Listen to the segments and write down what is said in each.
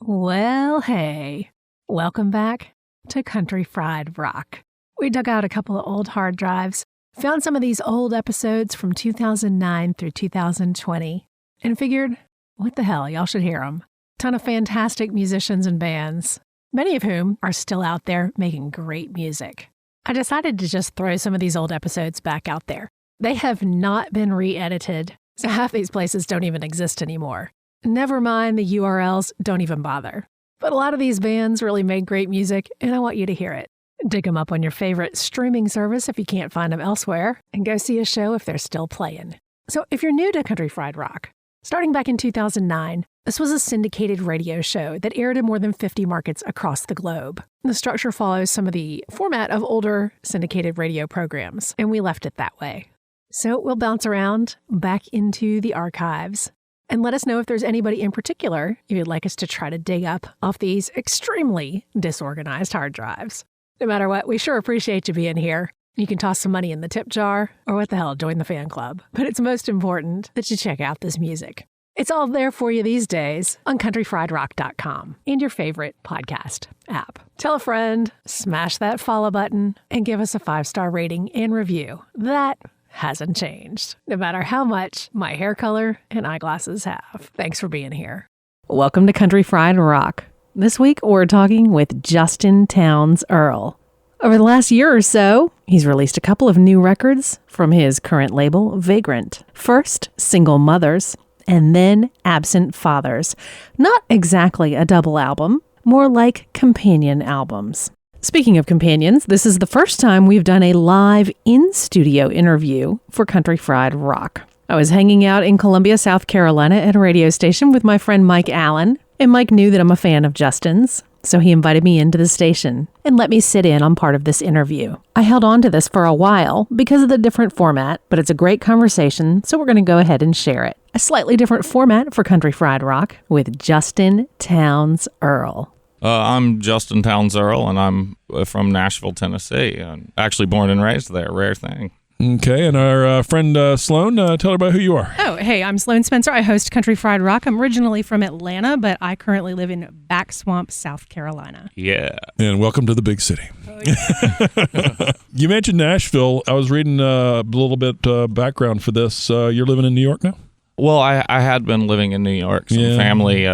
Well, hey, welcome back to Country Fried Rock. We dug out a couple of old hard drives, found some of these old episodes from 2009 through 2020, and figured, what the hell, y'all should hear them. Ton of fantastic musicians and bands, many of whom are still out there making great music. I decided to just throw some of these old episodes back out there. They have not been re-edited, so half these places don't even exist anymore. Never mind the URLs, don't even bother. But a lot of these bands really made great music, and I want you to hear it. Dig them up on your favorite streaming service if you can't find them elsewhere, and go see a show if they're still playing. So if you're new to Country Fried Rock, starting back in 2009, this was a syndicated radio show that aired in more than 50 markets across the globe. The structure follows some of the format of older syndicated radio programs, and we left it that way. So we'll bounce around back into the archives and let us know if there's anybody in particular you'd like us to try to dig up off these extremely disorganized hard drives. No matter what, we sure appreciate you being here. You can toss some money in the tip jar, or what the hell, join the fan club. But it's most important that you check out this music. It's all there for you these days on countryfriedrock.com and your favorite podcast app. Tell a friend, smash that follow button, and give us a 5-star rating and review. That hasn't changed, no matter how much my hair color and eyeglasses have. Thanks for being here. Welcome to Country Fried Rock. This week, we're talking with Justin Townes Earle. Over the last year or so, he's released a couple of new records from his current label, Vagrant. First, Single Mothers, and then Absent Fathers. Not exactly a double album, more like companion albums. Speaking of companions, this is the first time we've done a live in-studio interview for Country Fried Rock. I was hanging out in Columbia, South Carolina at a radio station with my friend Mike Allen, and Mike knew that I'm a fan of Justin's, so he invited me into the station and let me sit in on part of this interview. I held on to this for a while because of the different format, but it's a great conversation, so we're going to go ahead and share it. A slightly different format for Country Fried Rock with Justin Townes Earle. I'm Justin Townes Earle, and I'm from Nashville, Tennessee. I'm actually born and raised there, rare thing. Okay, and our friend Sloane, tell her about who you are. Oh, hey, I'm Sloane Spencer. I host Country Fried Rock. I'm originally from Atlanta, but I currently live in Back Swamp, South Carolina. Yeah. And welcome to the big city. Oh, yeah. You mentioned Nashville. I was reading a little bit background for this. You're living in New York now? Well, I had been living in New York, some family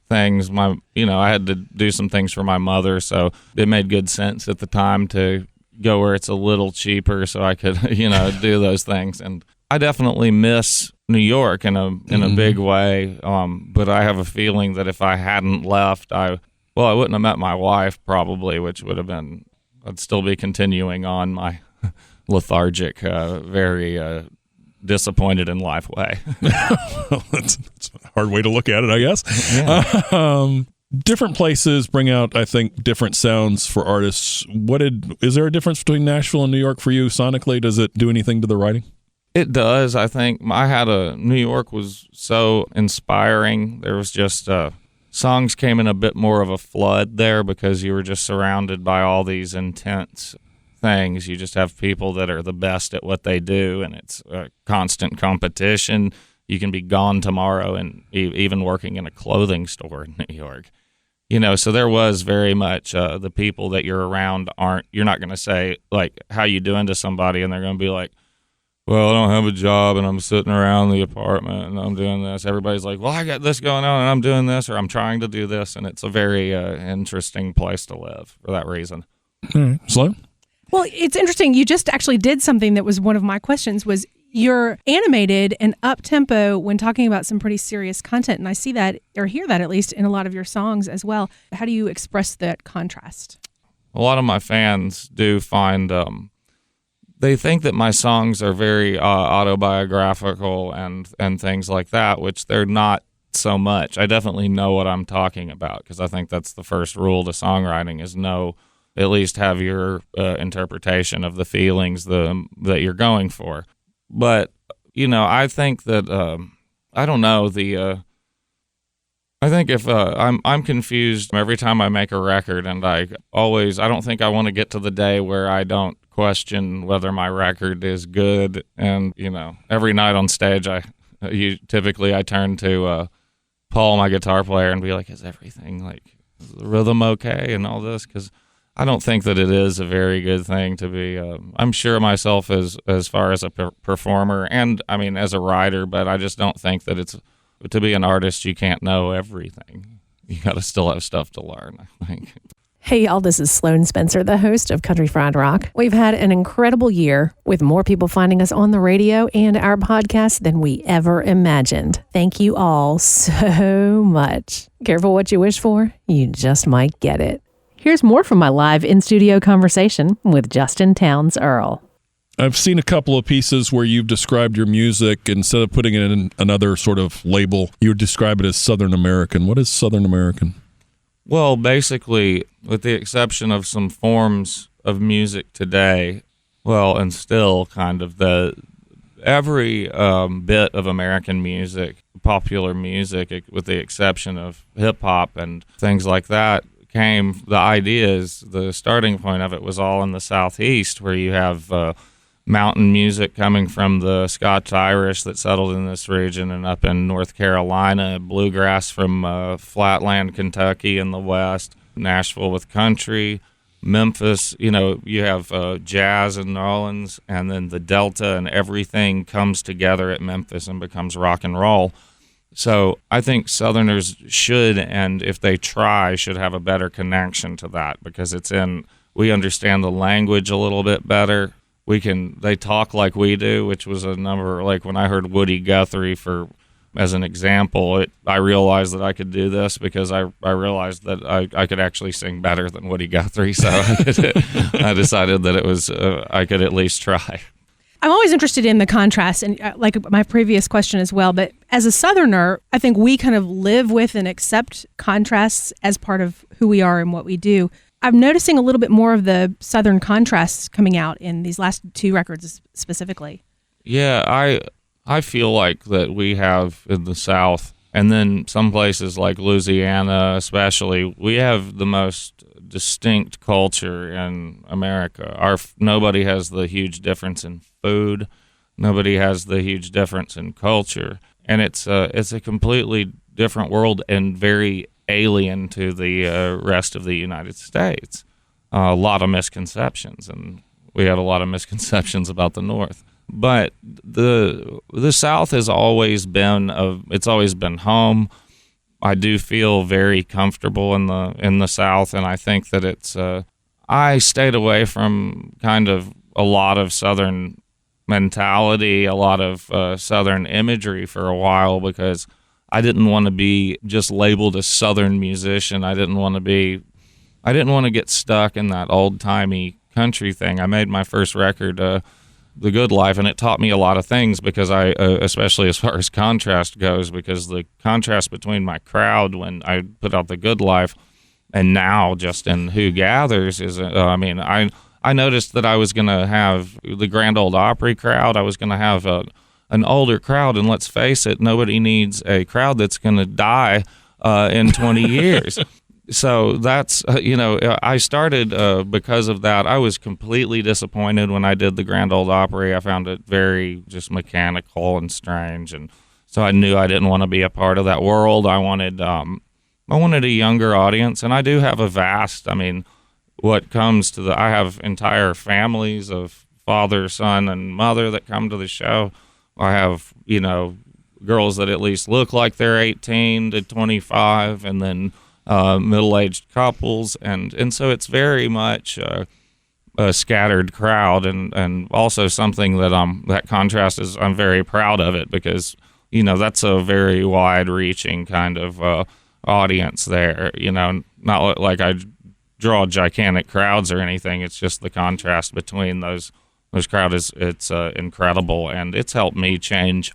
things. I had to do some things for my mother, so it made good sense at the time to go where it's a little cheaper so I could, do those things. And I definitely miss New York in a big way, but I have a feeling that if I hadn't left, I wouldn't have met my wife probably, which would have been, I'd still be continuing on my lethargic, very disappointed in life way. Well, that's a hard way to look at it, I guess. Yeah. Different places bring out, I think, different sounds for artists. Is there a difference between Nashville and New York for you sonically? Does it do anything to the writing? It does. I think New York was so inspiring. There was just songs came in a bit more of a flood there because you were just surrounded by all these intense things. You just have people that are the best at what they do, and it's a constant competition. You can be gone tomorrow, and even working in a clothing store in New York. So there was very much the people that you're around you're not going to say, like, how you doing to somebody, and they're going to be like, well, I don't have a job, and I'm sitting around the apartment, and I'm doing this. Everybody's like, well, I got this going on, and I'm doing this, or I'm trying to do this, and it's a very interesting place to live for that reason. Sloane? Well, it's interesting. You just actually did something that was one of my questions was you're animated and up-tempo when talking about some pretty serious content. And I see that, or hear that at least, in a lot of your songs as well. How do you express that contrast? A lot of my fans do find they think that my songs are very autobiographical and things like that, which they're not so much. I definitely know what I'm talking about because I think that's the first rule to songwriting is at least have your interpretation of the feelings that you're going for. But, I think that, I don't know, I think if I'm confused every time I make a record, and I don't think I want to get to the day where I don't question whether my record is good. And, every night on stage, I turn to Paul, my guitar player, and be like, is everything, like, is the rhythm okay and all this? Because I don't think that it is a very good thing to be. I'm sure myself as far as a performer and, I mean, as a writer, but I just don't think that it's, to be an artist, you can't know everything. You got to still have stuff to learn, I think. Hey, y'all, this is Sloane Spencer, the host of Country Fried Rock. We've had an incredible year with more people finding us on the radio and our podcast than we ever imagined. Thank you all so much. Careful what you wish for, you just might get it. Here's more from my live in-studio conversation with Justin Townes Earle. I've seen a couple of pieces where you've described your music, instead of putting it in another sort of label, you would describe it as Southern American. What is Southern American? Well, basically, with the exception of some forms of music today, well, and still kind of every bit of American music, popular music, with the exception of hip-hop and things like that, the starting point of it was all in the Southeast, where you have mountain music coming from the Scotch-Irish that settled in this region, and up in North Carolina, bluegrass from flatland Kentucky in the West, Nashville with country, Memphis, you have jazz in New Orleans, and then the Delta, and everything comes together at Memphis and becomes rock and roll. So I think Southerners should, and if they try, should have a better connection to that, because we understand the language a little bit better. They talk like we do, which was a number, like when I heard Woody Guthrie as an example, I realized that I could do this because I realized that I could actually sing better than Woody Guthrie. So I decided that I could at least try. I'm always interested in the contrast, and like my previous question as well, but as a Southerner, I think we kind of live with and accept contrasts as part of who we are and what we do. I'm noticing a little bit more of the Southern contrasts coming out in these last two records specifically. Yeah, I feel like that we have in the South, and then some places like Louisiana especially, we have the most distinct culture in America. Nobody has the huge difference in food. Nobody has the huge difference in culture. And it's a completely different world and very alien to the rest of the United States. A lot of misconceptions, and we had a lot of misconceptions about the North. But the South has always been it's always been home. I do feel very comfortable in the South, and I think that I stayed away from kind of a lot of Southern mentality, a lot of Southern imagery for a while, because I didn't want to be just labeled a Southern musician. I didn't want to get stuck in that old-timey country thing. I made my first record, The Good Life, and it taught me a lot of things, because especially as far as contrast goes, because the contrast between my crowd when I put out The Good Life and now just in Who Gathers is, I noticed that I was going to have the Grand Ole Opry crowd. I was going to have an older crowd, and let's face it, nobody needs a crowd that's going to die in 20 years. So that's, I started because of that. I was completely disappointed when I did the Grand Ole Opry. I found it very just mechanical and strange, and so I knew I didn't want to be a part of that world. I wanted a younger audience, and I do have I have entire families of father, son, and mother that come to the show. I have, girls that at least look like they're 18 to 25, and then middle-aged couples, and so it's very much a scattered crowd, and also something that contrast is, I'm very proud of it, because that's a very wide-reaching kind of audience there. Not like I draw gigantic crowds or anything. It's just the contrast between those crowds. It's incredible, and it's helped me change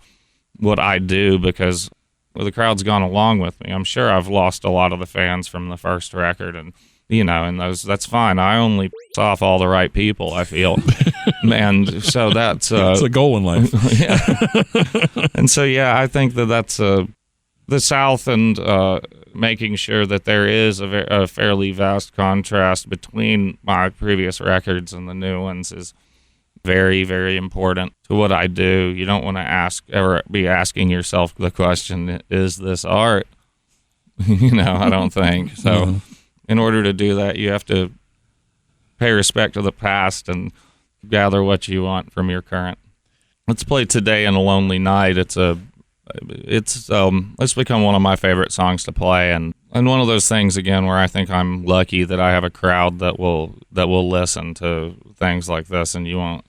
what I do, because the crowd's gone along with me. I'm sure I've lost a lot of the fans from the first record, and that's fine. I only piss off all the right people, I feel. And so that's it's a goal in life. Yeah. And so I think that's the South, and making sure that there is a fairly vast contrast between my previous records and the new ones is very, very important to what I do. You don't want to be asking yourself the question, is this art? I don't think. So in order to do that, you have to pay respect to the past and gather what you want from your current. Let's play Today and a Lonely Night. It's become one of my favorite songs to play, and one of those things again where I think I'm lucky that I have a crowd that will listen to things like this, and you won't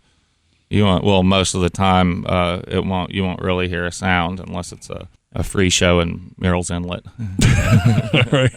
well, most of the time you won't really hear a sound unless it's a free show in Murrells Inlet. Right.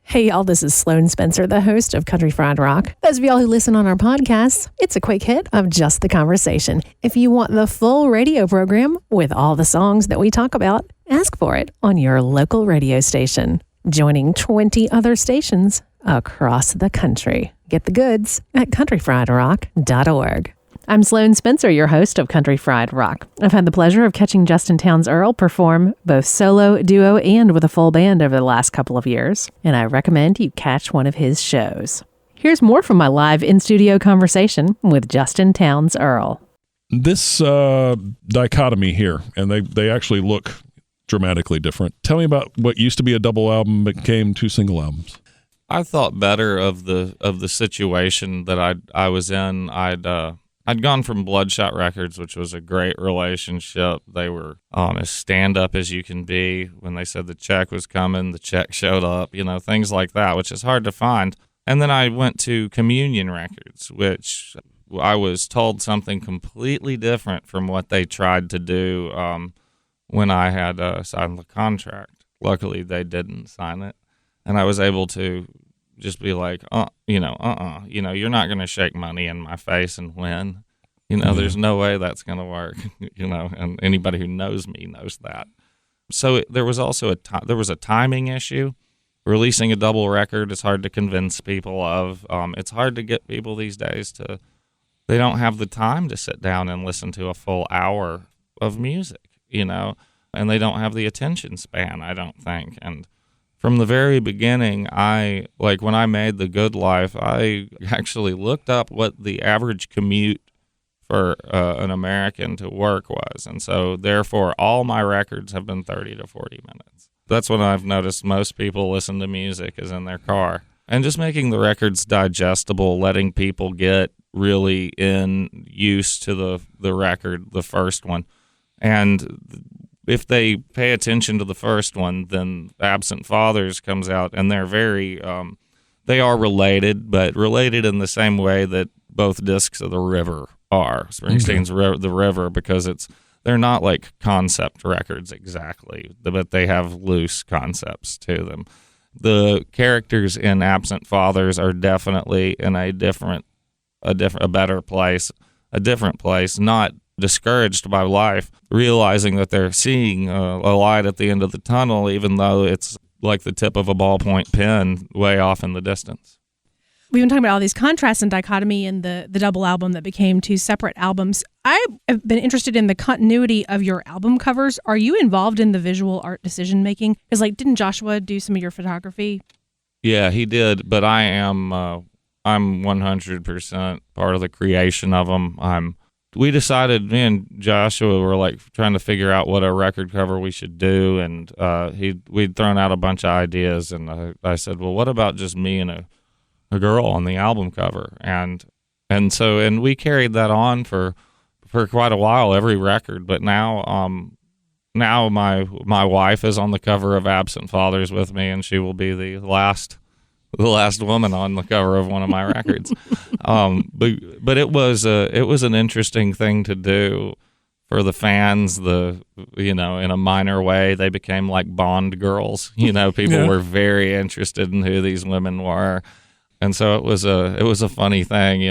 Hey, y'all, this is Sloane Spencer, the host of Country Fried Rock. Those of y'all who listen on our podcasts, it's a quick hit of just the conversation. If you want the full radio program with all the songs that we talk about, ask for it on your local radio station, joining 20 other stations across the country. Get the goods at countryfriedrock.org. I'm Sloane Spencer, your host of Country Fried Rock. I've had the pleasure of catching Justin Townes Earle perform both solo, duo, and with a full band over the last couple of years, and I recommend you catch one of his shows. Here's more from my live in-studio conversation with Justin Townes Earle. This dichotomy here, and they actually look dramatically different. Tell me about what used to be a double album became 2 single albums. I thought better of the situation that I was in. I'd gone from Bloodshot Records, which was a great relationship. They were as stand-up as you can be. When they said the check was coming, the check showed up, things like that, which is hard to find. And then I went to Communion Records, which I was told something completely different from what they tried to do when I had signed the contract. Luckily, they didn't sign it. And I was able to just be like, you're not going to shake money in my face and win. There's no way that's going to work, and anybody who knows me knows that. So there was also there was a timing issue. Releasing a double record is hard to convince people of. It's hard to get people these days they don't have the time to sit down and listen to a full hour of music, and they don't have the attention span, I don't think. And from the very beginning, when I made The Good Life, I actually looked up what the average commute for an American to work was. And so, therefore, all my records have been 30 to 40 minutes. That's what I've noticed most people listen to music is in their car. And just making the records digestible, letting people get really used to the record, the first one. And if they pay attention to the first one, then Absent Fathers comes out, and they're very, they are related, but related in the same way that both discs of The River are. Springsteen's The River, because they're not like concept records exactly, but they have loose concepts to them. The characters in Absent Fathers are definitely in a better place, a different place, not discouraged by life, realizing that they're seeing a light at the end of the tunnel, even though it's like the tip of a ballpoint pen way off in the distance. We've been talking about all these contrasts and dichotomy in the double album that became 2 separate albums. I have been interested in the continuity of your album covers. Are you involved in the visual art decision making? Because didn't Joshua do some of your photography? Yeah, he did, but I'm 100% part of the creation of them. We decided, me and Joshua were trying to figure out what a record cover we should do, and we'd thrown out a bunch of ideas, and I said, well, what about just me and a girl on the album cover? And we carried that on for quite a while, every record. But now my wife is on the cover of Absent Fathers with me, and she will be the last woman on the cover of one of my records. But it was an interesting thing to do for the fans. In a minor way, they became like Bond girls. People were very interested in who these women were, and so it was a funny thing.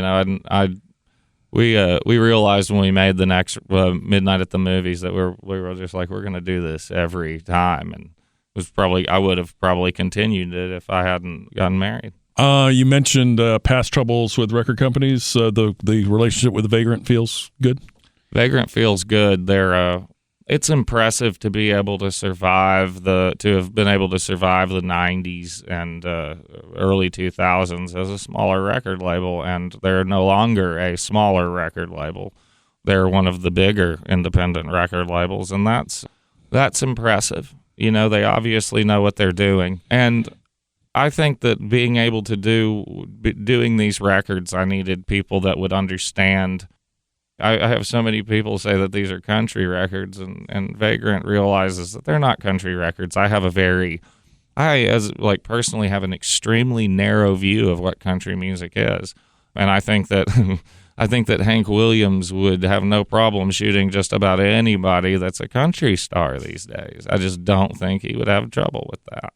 We realized when we made the next Midnight at the Movies that we were just like, we're going to do this every time, and I would have probably continued it if I hadn't gotten married. You mentioned past troubles with record companies. The relationship with Vagrant feels good? Vagrant feels good. It's impressive to be able to have been able to survive the 90s and early 2000s as a smaller record label, and they're no longer a smaller record label. They're one of the bigger independent record labels, and that's impressive. They obviously know what they're doing. And I think that being able to doing these records, I needed people that would understand. I have so many people say that these are country records, and Vagrant realizes that they're not country records. Personally have an extremely narrow view of what country music is. And I think that Hank Williams would have no problem shooting just about anybody that's a country star these days. I just don't think he would have trouble with that.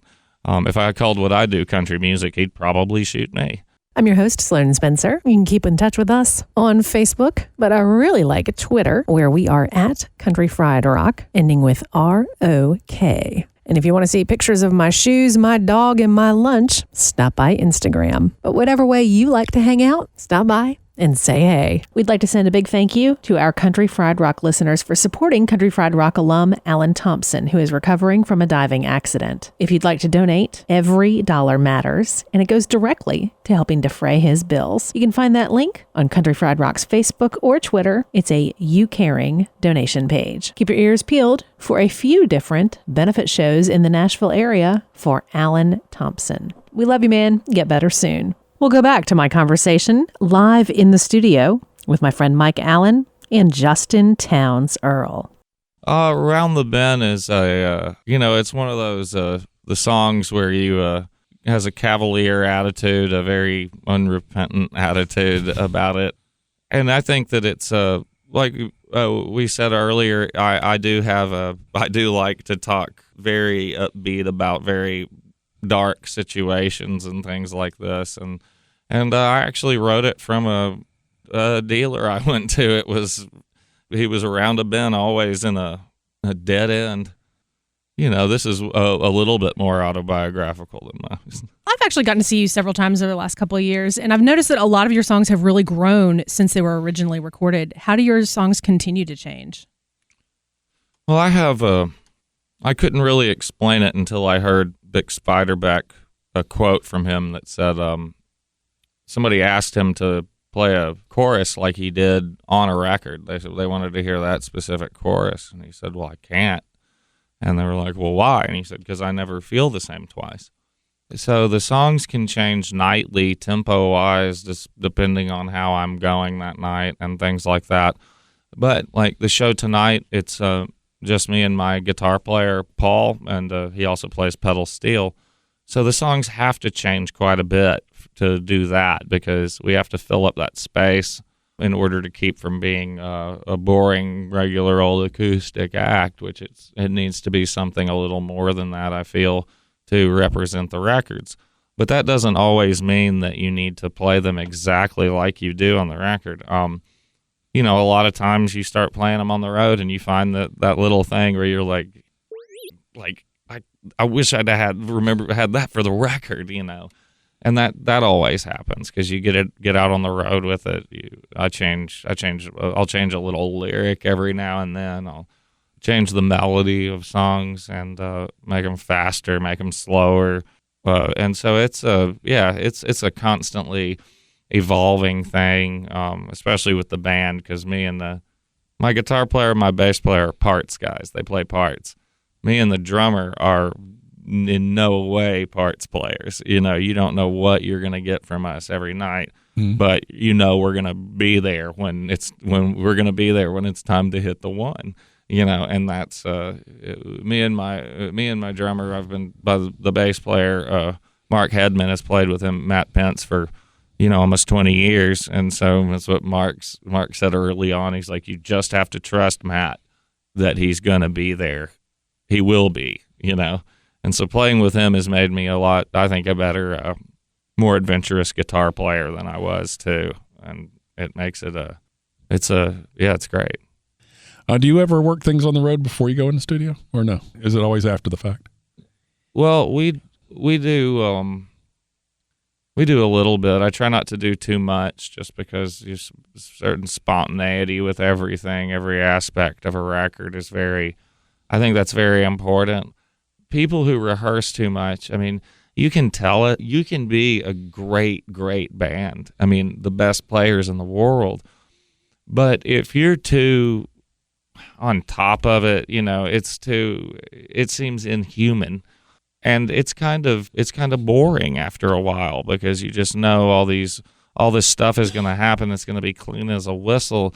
If I called what I do country music, he'd probably shoot me. I'm your host, Sloane Spencer. You can keep in touch with us on Facebook, but I really like Twitter, where we are at Country Fried Rock, ending with ROK. And if you want to see pictures of my shoes, my dog, and my lunch, stop by Instagram. But whatever way you like to hang out, stop by and say hey. We'd like to send a big thank you to our Country Fried Rock listeners for supporting Country Fried Rock alum Alan Thompson, who is recovering from a diving accident. If you'd like to donate, every dollar matters, and it goes directly to helping defray his bills. You can find that link on Country Fried Rock's Facebook or Twitter. It's a You Caring donation page. Keep your ears peeled for a few different benefit shows in the Nashville area for Alan Thompson. We love you, man. Get better soon. We'll go back to my conversation live in the studio with my friend Mike Allen and Justin Townes Earle. Around the Bend is it's one of those, the songs where you, has a cavalier attitude, a very unrepentant attitude about it. And I think that it's, like we said earlier, I do like to talk very upbeat about very dark situations and things like this, and I actually wrote it from a dealer I went to. He was around a bend, always in a dead end. This is a little bit more autobiographical than most. I've actually gotten to see you several times over the last couple of years, and I've noticed that a lot of your songs have really grown since they were originally recorded. How do your songs continue to change? Well, I couldn't really explain it until I heard Dick Spiderbeck, a quote from him that said, somebody asked him to play a chorus like he did on a record. They said they wanted to hear that specific chorus, and he said, well, I can't. And they were like, well, why? And he said, because I never feel the same twice. So the songs can change nightly, tempo-wise, just depending on how I'm going that night and things like that. But like the show tonight, it's just me and my guitar player, Paul, and he also plays pedal steel. So the songs have to change quite a bit to do that, because we have to fill up that space in order to keep from being a boring, regular old acoustic act, which it needs to be something a little more than that, I feel, to represent the records. But that doesn't always mean that you need to play them exactly like you do on the record. A lot of times you start playing them on the road and you find that little thing where you're like I wish I'd had that for the record, and that always happens because you get out on the road with it. I'll change a little lyric every now and then. I'll change the melody of songs and make them faster, make them slower, and so it's a constantly evolving thing, especially with the band, because me and my guitar player and my bass player are parts guys. They play parts. Me and the drummer are in no way parts players. You don't know what you're going to get from us every night, but we're going to be there when it's time to hit the one. And that's me and my drummer. I've been by the bass player. Mark Hedman has played with him, Matt Pence, for almost 20 years. And so that's what Mark said early on. He's like, you just have to trust Matt that he's going to be there. He will be, And so playing with him has made me a better, more adventurous guitar player than I was too. And it makes it it's great. Do you ever work things on the road before you go in the studio, or no? Is it always after the fact? Well, we do a little bit. I try not to do too much, just because there's a certain spontaneity with everything. Every aspect of a record is I think that's very important. People who rehearse too much, you can tell it. You can be a great, great band. The best players in the world. But if you're too on top of it. It seems inhuman. And it's kind of boring after a while, because you just know all this stuff is going to happen. It's going to be clean as a whistle.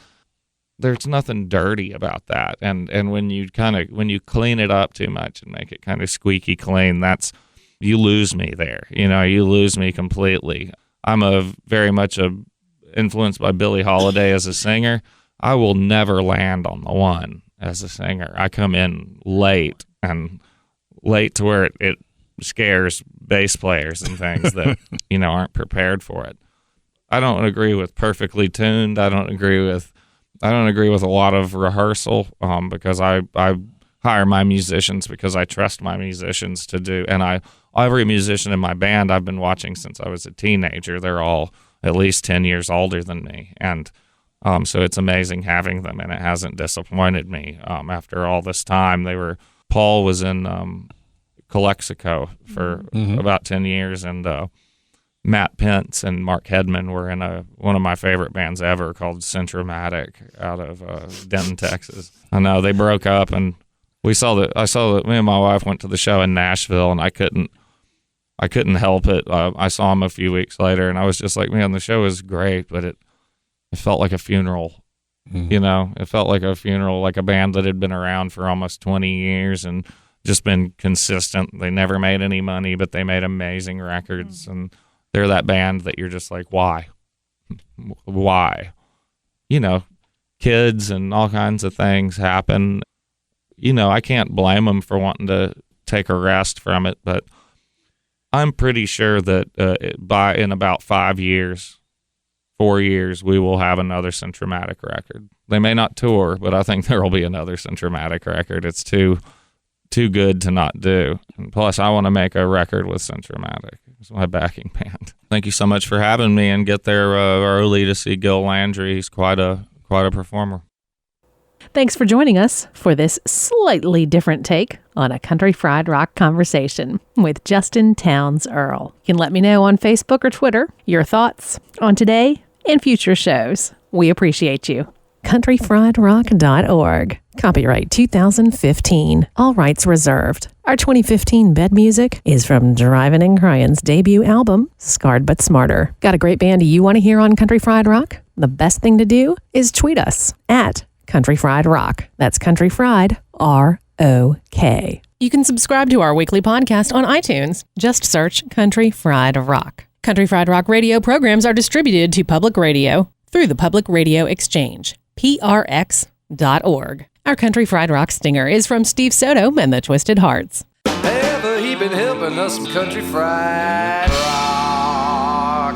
There's nothing dirty about that. And when you clean it up too much and make it kind of squeaky clean, you lose me there. You lose me completely. I'm very much influenced by Billie Holiday as a singer. I will never land on the one as a singer. I come in late to where it scares bass players and things that aren't prepared for it. I don't agree with perfectly tuned. I don't agree with a lot of rehearsal, because I hire my musicians because I trust my musicians to do. And every musician in my band I've been watching since I was a teenager. They're all at least 10 years older than me, and so it's amazing having them, and it hasn't disappointed me after all this time. Paul was in Calexico for about 10 years, and Matt Pence and Mark Hedman were in one of my favorite bands ever called Centromatic out of Denton, Texas. I know they broke up, and I saw that me and my wife went to the show in Nashville, and I couldn't help it. I saw him a few weeks later, and I was just like, man, the show is great, but it felt like a funeral. It felt like a funeral, like a band that had been around for almost 20 years and just been consistent. They never made any money, but they made amazing records, and they're that band that you're just like, why? Kids and all kinds of things happen. I can't blame them for wanting to take a rest from it, but I'm pretty sure that in about 4 years, we will have another Centromatic record. They may not tour, but I think there will be another Centromatic record. It's too good to not do. And plus, I want to make a record with Centromatic. It's my backing band. Thank you so much for having me, and get there early to see Gil Landry. He's quite a performer. Thanks for joining us for this slightly different take on a country fried rock conversation with Justin Townes Earle. You can let me know on Facebook or Twitter your thoughts on today and future shows. We appreciate you. countryfriedrock.org. Copyright 2015. All rights reserved. Our 2015 bed music is from Drivin' and Cryin's debut album, Scarred But Smarter. Got a great band you want to hear on Country Fried Rock? The best thing to do is tweet us at Country Fried Rock. That's Country Fried, R-O-K. You can subscribe to our weekly podcast on iTunes. Just search Country Fried Rock. Country Fried Rock radio programs are distributed to public radio through the Public Radio Exchange, prx.org. Our Country Fried Rock stinger is from Steve Soto and the Twisted Hearts. Ever he been helping us some country fried rock?